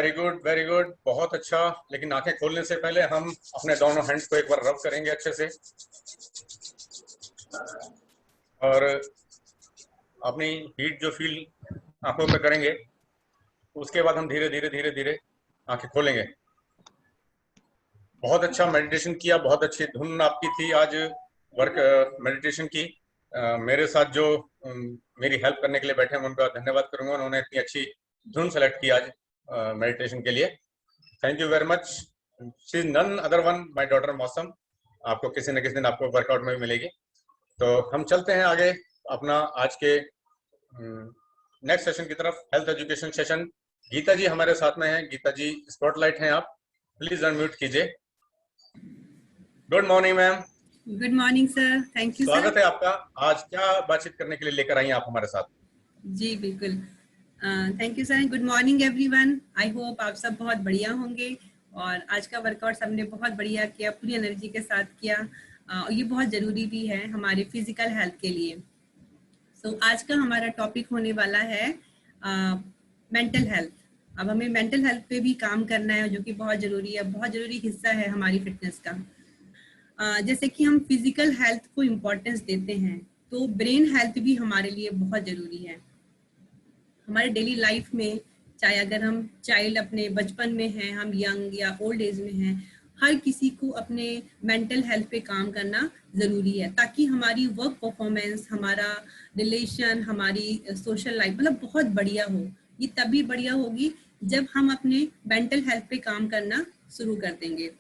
Very good, बहुत अच्छा। लेकिन आंखें खोलने से पहले हम अपने दोनों हैंड्स को एक बार रब करेंगे अच्छे से और अपनी हीट जो फील आंखों पे करेंगे, उसके बाद हम धीरे धीरे धीरे धीरे आंखें खोलेंगे। बहुत अच्छा मेडिटेशन किया, बहुत अच्छी धुन आपकी थी आज वर्क मेडिटेशन की। मेरे साथ जो मेरी हेल्प करने के लिए बैठे हैं, मैं उनका धन्यवाद करूंगा। उन्होंने इतनी अच्छी धुन सेलेक्ट की आज मेडिटेशन के लिए। Thank you very much. She is none other one my daughter Mausam. आपको किसी न किसी दिन आपको वर्कआउट में भी मिलेगी। तो हम चलते हैं आगे अपना आज के नेक्स्ट सेशन की तरफ, हेल्थ एजुकेशन सेशन। गीता जी हमारे साथ में हैं। गीता जी स्पॉटलाइट हैं, आप प्लीज अनम्यूट कीजिए। Good morning ma'am. Good morning sir, thank you sir. स्वागत है आपका। आज क्या बातचीत करने के लिए लेकर आई हैं आप हमारे साथ? जी बिल्कुल, thank you sir. Good morning everyone. I hope आप सब बहुत बढ़िया होंगे और आज का वर्कआउट सबने बहुत बढ़िया किया, पूरी एनर्जी के साथ किया। ये बहुत ज़रूरी भी है हमारे फिजिकल हेल्थ के लिए। सो आज का हमारा टॉपिक होने वाला है मेंटल हेल्थ। अब हमें मेंटल हेल्थ पे भी काम करना है, जो कि बहुत ज़रूरी है, बहुत ज़रूरी हिस्सा है हमारी फिटनेस का। जैसे कि हम फिजिकल हेल्थ को इम्पोर्टेंस देते हैं, तो ब्रेन हेल्थ भी हमारे लिए बहुत ज़रूरी है। हमारे डेली लाइफ में, चाहे अगर हम चाइल्ड अपने बचपन में हैं, हम यंग या ओल्ड एज में हैं, हर किसी को अपने मेंटल हेल्थ पे काम करना ज़रूरी है, ताकि हमारी वर्क परफॉर्मेंस, हमारा रिलेशन, हमारी सोशल लाइफ मतलब बहुत बढ़िया हो। ये तभी बढ़िया होगी जब हम अपने मेंटल हेल्थ पे काम करना शुरू कर देंगे।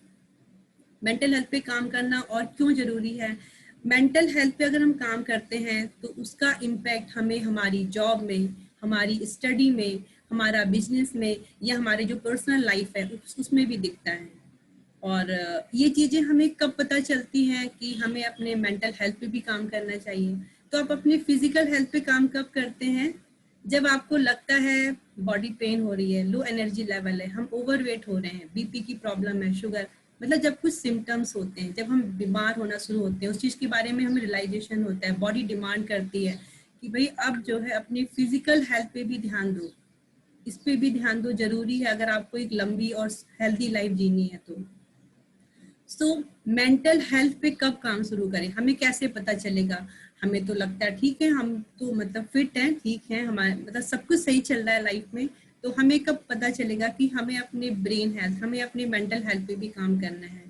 मेंटल हेल्थ पे काम करना और क्यों ज़रूरी है? मेंटल हेल्थ पे अगर हम काम करते हैं तो उसका इम्पैक्ट हमें हमारी जॉब में, हमारी स्टडी में, हमारा बिजनेस में या हमारे जो पर्सनल लाइफ है उसमें भी दिखता है। और ये चीज़ें हमें कब पता चलती हैं कि हमें अपने मेंटल हेल्थ पे भी काम करना चाहिए? तो आप अपने फिजिकल हेल्थ पे काम कब करते हैं? जब आपको लगता है बॉडी पेन हो रही है, लो एनर्जी लेवल है, हम ओवरवेट हो रहे हैं, बीपी की प्रॉब्लम है, शुगर, मतलब जब कुछ सिम्टम्स होते हैं, जब हम बीमार होना शुरू होते हैं, उस चीज़ के बारे में हमें रियलाइजेशन होता है, बॉडी डिमांड करती है कि भाई अब जो है अपनी फिजिकल हेल्थ पे भी ध्यान दो, इस पे भी ध्यान दो, जरूरी है अगर आपको एक लंबी और हेल्दी लाइफ जीनी है तो। सो मेंटल हेल्थ पे कब काम शुरू करें? हमें कैसे पता चलेगा? हमें तो लगता है ठीक है, हम तो मतलब फिट हैं, ठीक है, हमारे मतलब सब कुछ सही चल रहा है लाइफ में, तो हमें कब पता चलेगा कि हमें अपने ब्रेन हेल्थ, हमें अपने मेंटल हेल्थ पे भी काम करना है?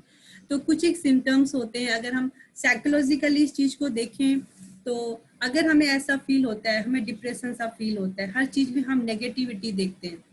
तो कुछ एक सिम्टम्स होते हैं। अगर हम साइकोलॉजिकली इस चीज़ को देखें तो अगर हमें ऐसा फील होता है, हमें डिप्रेशन सा फील होता है, हर चीज़ में हम नेगेटिविटी देखते हैं,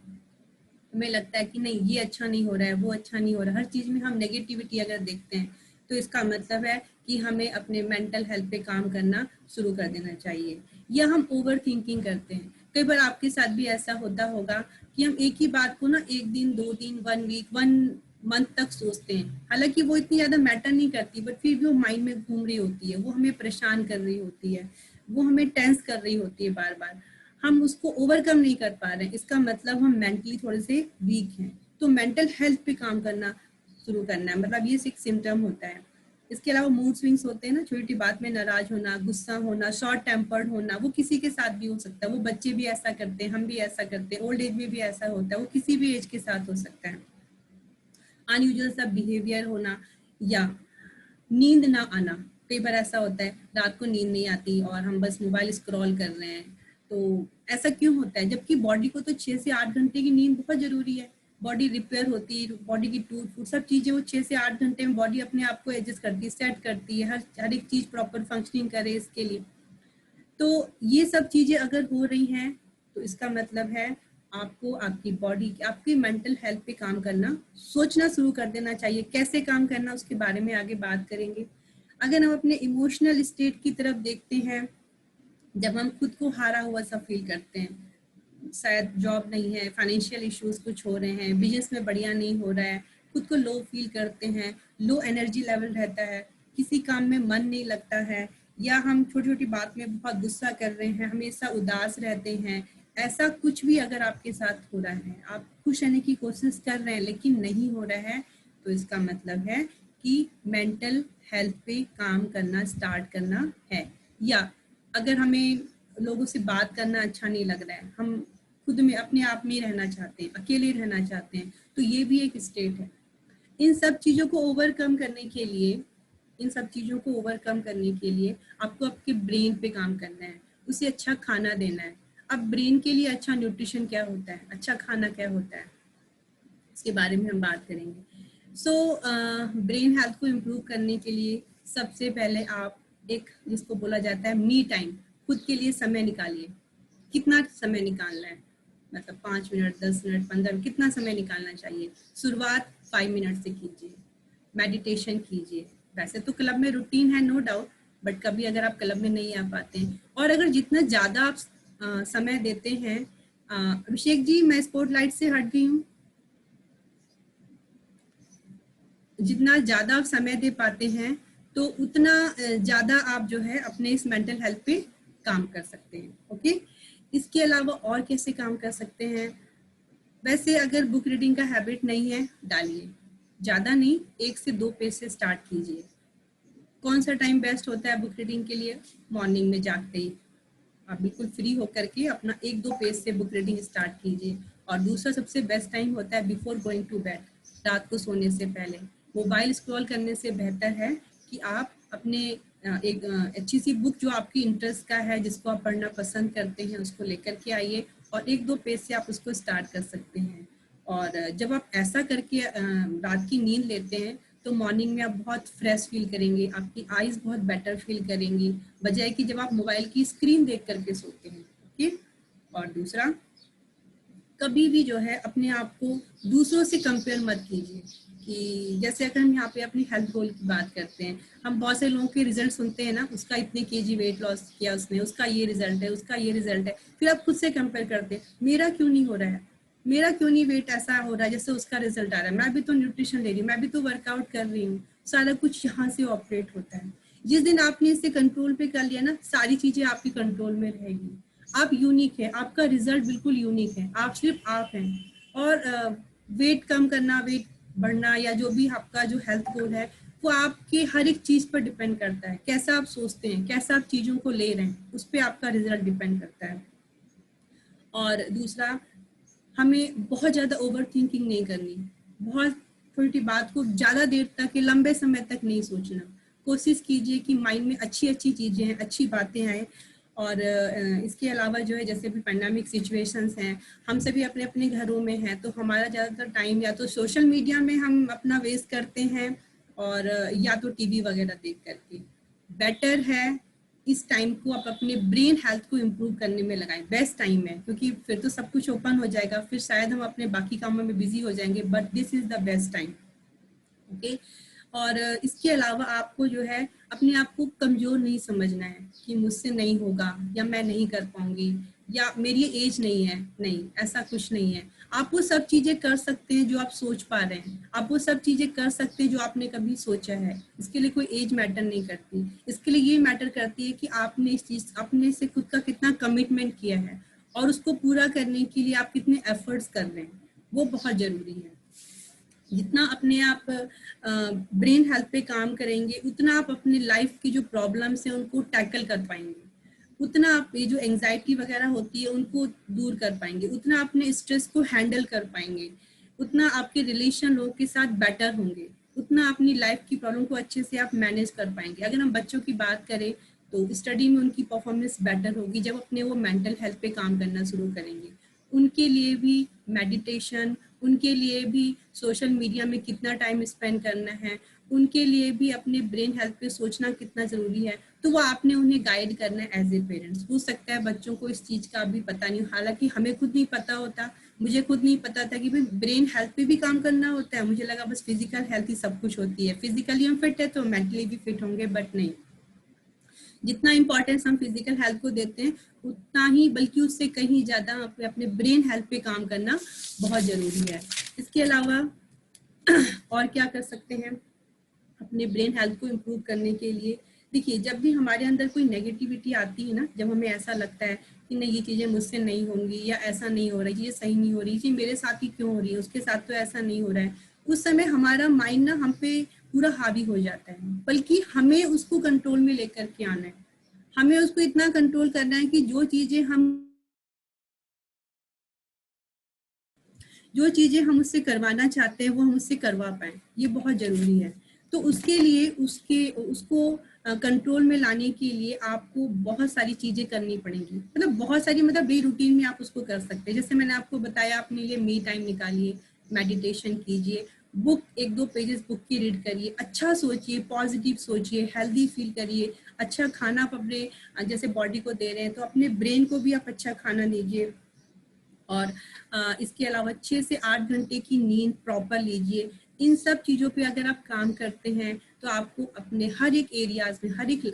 हमें लगता है कि नहीं ये अच्छा नहीं हो रहा है, वो अच्छा नहीं हो रहा है, हर चीज़ में हम नेगेटिविटी अगर देखते हैं, तो इसका मतलब है कि हमें अपने मेंटल हेल्थ पे काम करना शुरू कर देना चाहिए। या हम ओवर थिंकिंग करते हैं। कई बार आपके साथ भी ऐसा होता होगा कि हम एक ही बात को ना 1 दिन, 2 दिन, 1 वीक, 1 मंथ तक सोचते हैं, हालांकि वो इतनी ज़्यादा मैटर नहीं करती, बट फिर भी वो माइंड में घूम रही होती है, वो हमें परेशान कर रही होती है, वो हमें टेंस कर रही होती है बार बार, हम उसको ओवरकम नहीं कर पा रहे हैं, इसका मतलब हम मेंटली थोड़े से वीक हैं। तो मेंटल हेल्थ पे काम करना शुरू करना है, मतलब ये एक सिम्टम होता है। इसके अलावा मूड स्विंग्स होते हैं ना, छोटी बात में नाराज होना, गुस्सा होना, शॉर्ट टेम्पर्ड होना, वो किसी के साथ भी हो सकता है, वो बच्चे भी ऐसा करते हैं, हम भी ऐसा करते हैं, ओल्ड एज में भी ऐसा होता है, वो किसी भी एज के साथ हो सकता है। अनयूजुअल सा बिहेवियर होना या नींद ना आना, कई बार ऐसा होता है रात को नींद नहीं आती और हम बस मोबाइल स्क्रॉल कर रहे हैं, तो ऐसा क्यों होता है? जबकि बॉडी को तो 6 से 8 घंटे की नींद बहुत जरूरी है, बॉडी रिपेयर होती है, बॉडी की टूट फूट सब चीजें वो 6 से 8 घंटे में बॉडी अपने आप को एडजस्ट करती है, सेट करती है, हर एक चीज प्रॉपर फंक्शनिंग करे इसके लिए। तो ये सब चीजें अगर हो रही हैं तो इसका मतलब है आपको आपकी बॉडी, आपकी मेंटल हेल्थ पे काम करना, सोचना शुरू कर देना चाहिए। कैसे काम करना उसके बारे में आगे बात करेंगे। अगर हम अपने इमोशनल स्टेट की तरफ देखते हैं, जब हम खुद को हारा हुआ सा फील करते हैं, शायद जॉब नहीं है, फाइनेंशियल इश्यूज कुछ हो रहे हैं, बिजनेस में बढ़िया नहीं हो रहा है, खुद को लो फील करते हैं, लो एनर्जी लेवल रहता है, किसी काम में मन नहीं लगता है, या हम छोटी छोटी बात में बहुत गुस्सा कर रहे हैं, हमेशा उदास रहते हैं, ऐसा कुछ भी अगर आपके साथ हो रहा है, आप खुश रहने की कोशिश कर रहे हैं लेकिन नहीं हो रहा है, तो इसका मतलब है कि मेंटल हेल्थ पे काम करना स्टार्ट करना है। या अगर हमें लोगों से बात करना अच्छा नहीं लग रहा है, हम खुद में अपने आप में रहना चाहते हैं, अकेले रहना चाहते हैं, तो ये भी एक स्टेट है। इन सब चीज़ों को ओवरकम करने के लिए आपको आपके ब्रेन पे काम करना है, उसे अच्छा खाना देना है। अब ब्रेन के लिए अच्छा न्यूट्रिशन क्या होता है, अच्छा खाना क्या होता है, इसके बारे में हम बात करेंगे। सो ब्रेन हेल्थ को इम्प्रूव करने के लिए सबसे पहले आप एक, जिसको बोला जाता है मी टाइम, खुद के लिए समय निकालिए। कितना समय निकालना है, मतलब 5 मिनट, 10 मिनट, 15 मिनट, कितना समय निकालना चाहिए। शुरुआत 5 मिनट से कीजिए। मेडिटेशन कीजिए। वैसे तो क्लब में रूटीन है, नो डाउट, बट कभी अगर आप क्लब में नहीं आ पाते हैं, और अगर जितना ज़्यादा आप समय देते हैं, अभिषेक जी मैं स्पॉटलाइट से हट गई हूँ, जितना ज़्यादा आप समय दे पाते हैं तो उतना ज़्यादा आप जो है अपने इस मेंटल हेल्थ पे काम कर सकते हैं। ओके, इसके अलावा और कैसे काम कर सकते हैं, वैसे अगर बुक रीडिंग का हैबिट नहीं है, डालिए, ज़्यादा नहीं, 1 से 2 पेज से स्टार्ट कीजिए। कौन सा टाइम बेस्ट होता है बुक रीडिंग के लिए, मॉर्निंग में जागते ही आप बिल्कुल फ्री होकर के अपना 1-2 पेज से बुक रीडिंग स्टार्ट कीजिए। और दूसरा सबसे बेस्ट टाइम होता है बिफोर गोइंग टू बेड, रात को सोने से पहले। मोबाइल स्क्रॉल करने से बेहतर है कि आप अपने एक अच्छी सी बुक जो आपकी इंटरेस्ट का है, जिसको आप पढ़ना पसंद करते हैं, उसको लेकर के आइए और 1-2 पेज से आप उसको स्टार्ट कर सकते हैं। और जब आप ऐसा करके रात की नींद लेते हैं तो मॉर्निंग में आप बहुत फ्रेश फील करेंगे, आपकी आईज बहुत बेटर फील करेंगी, बजाय कि जब आप मोबाइल की स्क्रीन देख करके सोते हैं। ओके, और दूसरा, कभी भी जो है अपने आप को दूसरों से कंपेयर मत कीजिए। कि जैसे अगर हम यहाँ पे अपनी हेल्थ गोल की बात करते हैं, हम बहुत से लोगों के रिजल्ट सुनते हैं ना, उसका इतने केजी वेट लॉस किया उसने, उसका ये रिजल्ट है, उसका ये रिजल्ट है, फिर आप खुद से कंपेयर करते हैं, मेरा क्यों नहीं हो रहा है, मेरा क्यों नहीं वेट ऐसा हो रहा है जैसे उसका रिजल्ट आ रहा है, मैं भी तो न्यूट्रिशन ले रही हूँ, मैं भी तो वर्कआउट कर रही हूँ, सारा कुछ यहाँ से ऑपरेट होता है। जिस दिन आपने इसे कंट्रोल पे कर लिया ना, सारी चीजें आपकी कंट्रोल में रहेगी। आप यूनिक है, आपका रिजल्ट बिल्कुल यूनिक है, आप सिर्फ आप हैं। और वेट कम करना, वेट बढ़ना, या जो भी आपका जो हेल्थ गोल है, वो आपके हर एक चीज पर डिपेंड करता है। कैसा आप सोचते हैं, कैसा आप चीजों को ले रहे हैं, उस पर आपका रिजल्ट डिपेंड करता है। और दूसरा, हमें बहुत ज़्यादा ओवर थिंकिंग नहीं करनी, बहुत छोटी बात को ज़्यादा देर तक, लंबे समय तक नहीं सोचना। कोशिश कीजिए कि माइंड में अच्छी अच्छी चीज़ें हैं, अच्छी बातें आए। और इसके अलावा जो है, जैसे भी पैंडेमिक सिचुएशंस हैं, हम सभी अपने अपने घरों में हैं, तो हमारा ज़्यादातर टाइम या तो सोशल मीडिया में हम अपना वेस्ट करते हैं, और या तो टीवी वगैरह देख करके। बेटर है इस टाइम को आप अपने ब्रेन हेल्थ को इम्प्रूव करने में लगाएं, बेस्ट टाइम है, क्योंकि फिर तो सब कुछ ओपन हो जाएगा, फिर शायद हम अपने बाकी कामों में बिजी हो जाएंगे, but this is the best time. Okay, और इसके अलावा आपको जो है अपने आप को कमजोर नहीं समझना है कि मुझसे नहीं होगा, या मैं नहीं कर पाऊंगी, या मेरी एज नहीं है, नहीं, ऐसा कुछ नहीं है। आप वो सब चीजें कर सकते हैं जो आप सोच पा रहे हैं, आप वो सब चीजें कर सकते हैं जो आपने कभी सोचा है। इसके लिए कोई एज मैटर नहीं करती, इसके लिए ये मैटर करती है कि आपने इस चीज, अपने से खुद का कितना कमिटमेंट किया है, और उसको पूरा करने के लिए आप कितने एफर्ट्स कर रहे हैं, वो बहुत जरूरी है। जितना अपने आप ब्रेन हेल्थ पे काम करेंगे, उतना आप अपनी लाइफ की जो प्रॉब्लम्स हैं उनको टैकल कर पाएंगे, उतना आप ये जो एंजाइटी वगैरह होती है उनको दूर कर पाएंगे, उतना अपने स्ट्रेस को हैंडल कर पाएंगे, उतना आपके रिलेशन लोगों के साथ बेटर होंगे, उतना अपनी लाइफ की प्रॉब्लम को अच्छे से आप मैनेज कर पाएंगे। अगर हम बच्चों की बात करें तो स्टडी में उनकी परफॉर्मेंस बेटर होगी जब अपने वो मेंटल हेल्थ पे काम करना शुरू करेंगे। उनके लिए भी मेडिटेशन, उनके लिए भी सोशल मीडिया में कितना टाइम स्पेंड करना है, उनके लिए भी अपने ब्रेन हेल्थ पे सोचना कितना जरूरी है, तो वो आपने उन्हें गाइड करना है एज ए पेरेंट्स। हो सकता है बच्चों को इस चीज का भी पता नहीं, हालांकि हमें खुद नहीं पता होता, मुझे खुद नहीं पता था कि भाई ब्रेन हेल्थ पे भी काम करना होता है। मुझे लगा बस फिजिकल हेल्थ ही सब कुछ होती है, फिजिकली हम फिट है तो मेंटली भी फिट होंगे, बट नहीं। जितना इंपॉर्टेंस हम फिजिकल हेल्थ को देते हैं, उतना ही बल्कि उससे कहीं ज्यादा अपने ब्रेन हेल्थ पे काम करना बहुत जरूरी है। इसके अलावा और क्या कर सकते हैं अपने ब्रेन हेल्थ को इम्प्रूव करने के लिए। देखिए, जब भी हमारे अंदर कोई नेगेटिविटी आती है ना, जब हमें ऐसा लगता है कि नहीं ये चीज़ें मुझसे नहीं होंगी, या ऐसा नहीं हो रहा है, ये सही नहीं हो रही, ये मेरे साथ ही क्यों हो रही है, उसके साथ तो ऐसा नहीं हो रहा है, उस समय हमारा माइंड ना हम पे पूरा हावी हो जाता है। बल्कि हमें उसको कंट्रोल में लेकर के आना है, हमें उसको इतना कंट्रोल करना है कि जो चीज़ें हम जो चीजें हम उससे करवाना चाहते हैं वो हम उससे करवा पाए, ये बहुत जरूरी है। तो उसके लिए उसको कंट्रोल में लाने के लिए आपको बहुत सारी चीजें करनी पड़ेंगी, मतलब बहुत सारी, मतलब डे रूटीन में आप उसको कर सकते हैं। जैसे मैंने आपको बताया, अपने लिए मी टाइम निकालिए, मेडिटेशन कीजिए, बुक 1-2 पेजेस बुक की रीड करिए, अच्छा सोचिए, पॉजिटिव सोचिए, हेल्दी फील करिए, अच्छा खाना आप अपने जैसे बॉडी को दे रहे हैं तो अपने ब्रेन को भी आप अच्छा खाना दीजिए। और इसके अलावा 6 से 8 घंटे की नींद प्रॉपर लीजिए। इन सब चीज़ों पे अगर आप काम करते हैं तो आपको अपने हर एक एरियाज में, हर एक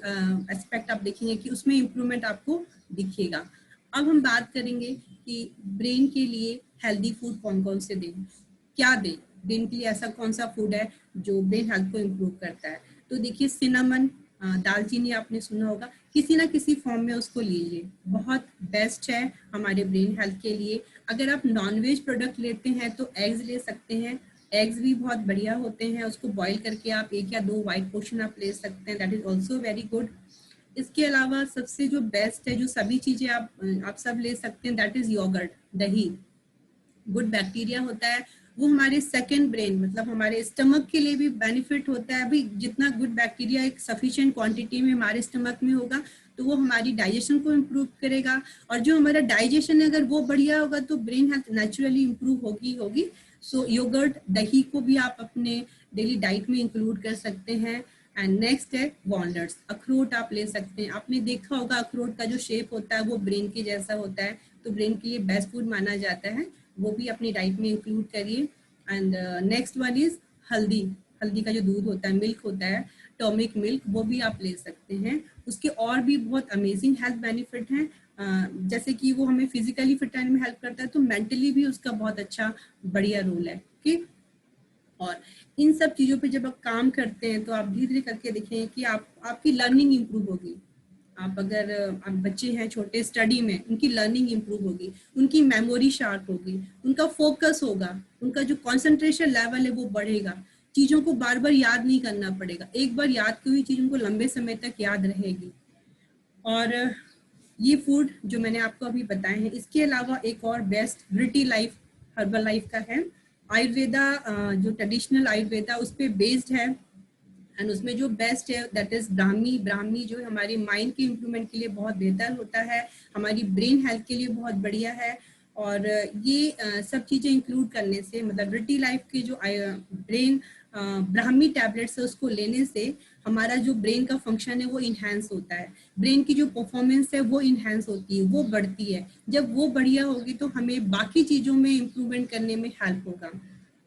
एस्पेक्ट आप देखेंगे कि उसमें इम्प्रूवमेंट आपको दिखेगा। अब हम बात करेंगे कि ब्रेन के लिए हेल्दी फूड कौन कौन से दें, क्या दें। ब्रेन के लिए ऐसा कौन सा फूड है जो ब्रेन हेल्थ को इम्प्रूव करता है। तो देखिए, सिनेमन, दालचीनी आपने सुना होगा, किसी ना किसी फॉर्म में उसको लीजिए, बहुत बेस्ट है हमारे ब्रेन हेल्थ के लिए। अगर आप नॉनवेज प्रोडक्ट लेते हैं तो एग्स ले सकते हैं, एग्स भी बहुत बढ़िया होते हैं, उसको बॉईल करके आप 1 या 2 वाइट पोर्शन आप ले सकते हैं, that is also very good. इसके अलावा सबसे जो बेस्ट है, जो सभी चीजें आप सब ले सकते हैं, दैट इज योगर्ट, दही। गुड बैक्टीरिया होता है, वो हमारे सेकंड ब्रेन, मतलब हमारे स्टमक के लिए भी बेनिफिट होता है। अभी जितना गुड बैक्टीरिया एक सफिशिएंट क्वांटिटी में हमारे स्टमक में होगा तो वो हमारी डाइजेशन को इम्प्रूव करेगा, और जो हमारा डाइजेशन है अगर वो बढ़िया होगा तो ब्रेन हेल्थ नेचुरली इम्प्रूव होगी। सो योगर्ट, दही को भी आप अपने डेली डाइट में इंक्लूड कर सकते हैं। एंड नेक्स्ट है वॉलनट्स, अखरोट आप ले सकते हैं। आपने देखा होगा अखरोट का जो शेप होता है वो ब्रेन के जैसा होता है, तो ब्रेन के लिए बेस्ट फूड माना जाता है, वो भी अपनी डाइट में इंक्लूड करिए। एंड नेक्स्ट वन इज हल्दी, हल्दी का जो दूध होता है, मिल्क होता है, टर्मिक मिल्क, वो भी आप ले सकते हैं। उसके और भी बहुत अमेजिंग हेल्थ बेनिफिट हैं, जैसे कि वो हमें फिजिकली फिट रहने में हेल्प करता है, तो मेंटली भी उसका बहुत अच्छा बढ़िया रोल है। ओके, और इन सब चीजों पे जब आप काम करते हैं तो आप धीरे धीरे करके देखें कि आपकी लर्निंग इंप्रूव होगी। आप अगर आप बच्चे हैं छोटे, स्टडी में उनकी लर्निंग इंप्रूव होगी, उनकी मेमोरी शार्प होगी, उनका फोकस होगा, उनका जो कंसंट्रेशन लेवल है वो बढ़ेगा, चीजों को बार बार याद नहीं करना पड़ेगा, एक बार याद की हुई चीज उनको लंबे समय तक याद रहेगी। और ये फूड जो मैंने आपको अभी बताए हैं, इसके अलावा एक और best gritty life herbal life का है। आयुर्वेदा, जो ट्रेडिशनल आयुर्वेदा उस पर बेस्ड है, एंड उसमें जो बेस्ट है दैट इज ब्राह्मी। ब्राह्मी जो हमारे माइंड के इम्प्रूवमेंट के लिए बहुत बेहतर होता है, हमारी ब्रेन हेल्थ के लिए बहुत बढ़िया है। और ये सब चीजें इंक्लूड करने से, मतलब रिटी लाइफ के जो ब्रेन ब्राह्मी टैबलेट्स है उसको लेने से हमारा जो ब्रेन का फंक्शन है वो इन्हांस होता है, ब्रेन की जो परफॉर्मेंस है वो इन्हांस होती है, वो बढ़ती है। जब वो बढ़िया होगी तो हमें बाकी चीजों में इम्प्रूवमेंट करने में हेल्प होगा।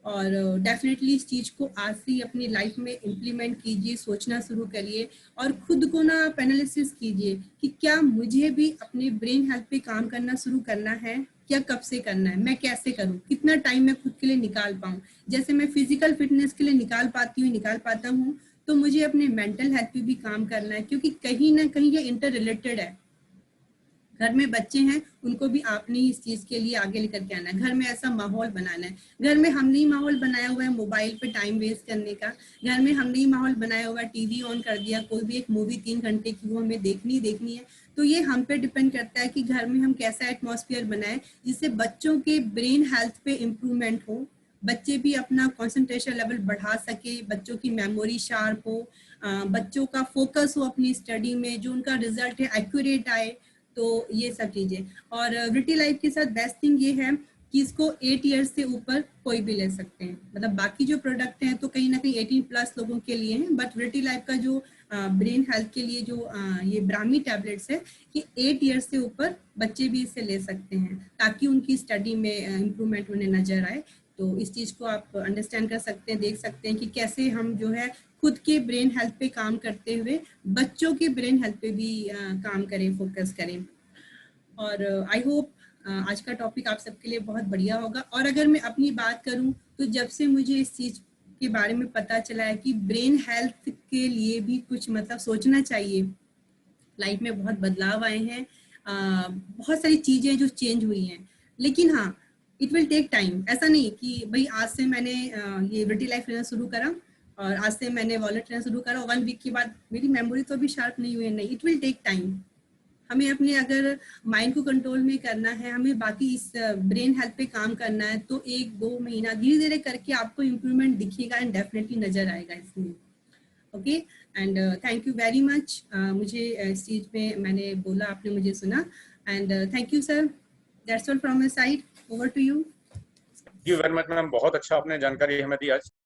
और डेफिनेटली इस चीज को आज से ही अपनी लाइफ में इम्प्लीमेंट कीजिए, सोचना शुरू करिए, और खुद को ना आप एनालिसिस कीजिए कि क्या मुझे भी अपने ब्रेन हेल्थ पे काम करना शुरू करना है, क्या कब से करना है, मैं कैसे करूं, कितना टाइम मैं खुद के लिए निकाल पाऊं। जैसे मैं फिजिकल फिटनेस के लिए निकाल पाता हूं, तो मुझे अपने मेंटल हेल्थ पे भी काम करना है, क्योंकि कहीं ना कहीं ये इंटर रिलेटेड है। घर में बच्चे हैं, उनको भी आपने इस चीज के लिए आगे लेकर के आना है, घर में ऐसा माहौल बनाना है। घर में हमने ही माहौल बनाया हुआ है मोबाइल पे टाइम वेस्ट करने का, घर में हमने ही माहौल बनाया हुआ है, टीवी ऑन कर दिया, कोई भी एक मूवी 3 घंटे की वो हमें देखनी है। तो ये हम पे डिपेंड करता है कि घर में हम कैसा एटमॉस्फेयर बनाए जिससे बच्चों के ब्रेन हेल्थ पे इम्प्रूवमेंट हो, बच्चे भी अपना कंसंट्रेशन लेवल बढ़ा सके, बच्चों की मेमोरी शार्प हो, बच्चों का फोकस हो अपनी स्टडी में, जो उनका रिजल्ट है एक्यूरेट आए। तो ये सब चीजें। और ब्रिटी लाइफ के साथ बेस्ट थिंग ये है कि इसको 8 इयर्स से ऊपर कोई भी ले सकते हैं, मतलब बाकी जो प्रोडक्ट हैं तो कहीं ना कहीं 18+ लोगों के लिए हैं, बट ब्रिटी लाइफ का जो ब्रेन हेल्थ के लिए जो ये ब्राह्मी टैबलेट्स है, कि 8 इयर्स से ऊपर बच्चे भी इसे ले सकते हैं, ताकि उनकी स्टडी में इम्प्रूवमेंट उन्हें नजर आए। तो इस चीज को आप अंडरस्टैंड कर सकते हैं, देख सकते हैं कि कैसे हम जो है खुद के ब्रेन हेल्थ पे काम करते हुए बच्चों के ब्रेन हेल्थ पे भी काम करें, फोकस करें। और आई होप आज का टॉपिक आप सबके लिए बहुत बढ़िया होगा। और अगर मैं अपनी बात करूं तो जब से मुझे इस चीज के बारे में पता चला है कि ब्रेन हेल्थ के लिए भी कुछ मतलब सोचना चाहिए, लाइफ में बहुत बदलाव आए हैं, बहुत सारी चीजें जो चेंज हुई हैं। लेकिन हाँ, इट विल टेक टाइम। ऐसा नहीं कि भाई आज से मैंने ये ब्रिटी लाइफ लेना शुरू करा और आज से मैंने वॉलेट लेना शुरू करा, 1 वीक के बाद मेरी मेमोरी तो अभी शार्प नहीं हुई है, नहीं, इट विल टेक टाइम। हमें अपने अगर माइंड को कंट्रोल में करना है, हमें बाकी इस ब्रेन हेल्थ पे काम करना है, तो 1-2 महीना धीरे धीरे करके आपको इम्प्रूवमेंट दिखेगा एंड डेफिनेटली नजर आएगा इसमें। Okay, and thank you very much. मुझे इस चीज में मैंने बोला, आपने मुझे सुना, and thank you sir. That's all from my side, over to you. Thank you very much ma'am, बहुत अच्छा आपने जानकारी हमें दी आज।